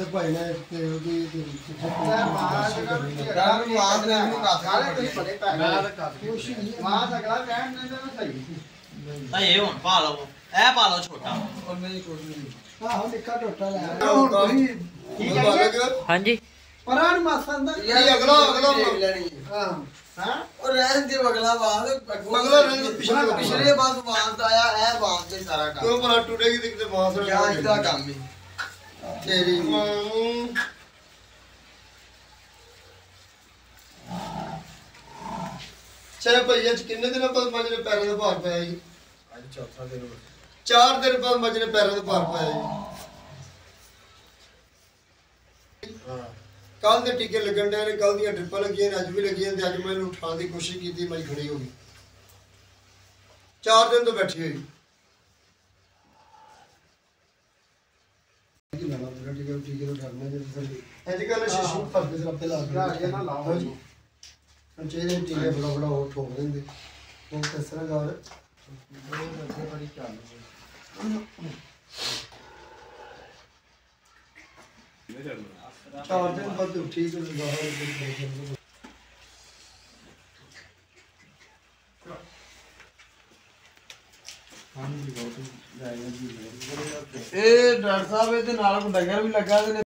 ਭਾਈ ਨੇ ਤੇ ਉਹਦੀ ਇਹ ਹੁਣ ਪਾ ਲਓ ਇਹ ਪਾ ਲਓ ਛੋਟਾ ਆਹੋ ਨਿੱਕਾ ਟੋਟਾ ਲੈ ਹਾਂਜੀ ਪਰਾਂ ਮਾਸਾ ਅੰਦਰ ਇਹ ਅਗਲਾ ਦੇਖ ਲੈਣੀ ਹਾਂ ਹਾਂ ਉਹ ਰਹਿਣ ਦੇ ਅਗਲਾ ਬਾਅਦ ਅਗਲਾ ਰਹਿਣ ਪਿਛਲੇ ਬਾਅਦ ਬਾਅਦ ਆਇਆ ਇਹ ਬਾਅਦ ਦੇ ਸਾਰਾ ਕੰਮ ਕਿਉਂ ਭਲਾ ਟੁੱਟੇਗੀ ਤੇ ਕਿਤੇ ਬਾਂਸ ਕਿਆ ਇਹਦਾ ਕੰਮ ਹੀ ਤੇਰੀ ਚਾਹੇ ਭਈਆ ਚ ਕਿੰਨੇ ਦਿਨਾਂ ਬਾਅਦ ਮੱਝ ਨੇ ਪੈਰਾਂ ਦਾ ਭਾਰ ਪਾਇਆ ਜੀ ਅੱਜ ਚੌਥਾ ਦਿਨ 4 ਦਿਨ ਬਾਅਦ ਮੱਝ ਨੇ ਪੈਰਾਂ ਦਾ ਭਾਰ ਪਾਇਆ ਜੀ ਹਾਂ ਕੱਲ ਦੇ ਟੀਕੇ ਲੱਗਣ ਦੇ ਨੇ ਕੱਲ ਦੀਆਂ ਡ੍ਰਿਪਾਂ ਲੱਗੀਆਂ ਨੇ ਅੱਜ ਵੀ ਲੱਗੀਆਂ ਤੇ ਅੱਜ ਮੈਂ ਇਹਨੂੰ ਉਠਾਉਣ ਦੀ ਕੋਸ਼ਿਸ਼ ਕੀਤੀ ਮੱਝ ਖੜੀ ਹੋ ਗਈ 4 ਦਿਨ ਤੋਂ ਬੈਠੀ ਹੋਈ ਟੀਕੇ ਤੋਂ ਠਰਨਾ ਜੇ ਤੁਸੀਂ ਅੱਜ ਕੱਲ ਸ਼ੀਸ਼ੂ ਫਰਕ ਦੇ ਰੱਬੇ ਲਾ ਕੇ ਨਾ ਲਾਓ ਜੀ ਚਾਹੀਦੇ ਟੀਕੇ ਬੜਾ ਬੜਾ ਉਹ ਠੋਕ ਦਿੰਦੇ ਉਹ ਕਿਸ ਤਰ੍ਹਾਂ ਗੱਲ ਬੜੀ ਚੱਲ ਚਾਰ ਦਿਨ ਬਾਅਦ ਠੀਕ ਹੋ ਜਾਊਗਾ ਇਹ ਡਾਕਟਰ ਸਾਹਿਬ ਇਹਦੇ ਨਾਲ ਡੰਗਰ ਵੀ ਲੱਗਾ ਤੇ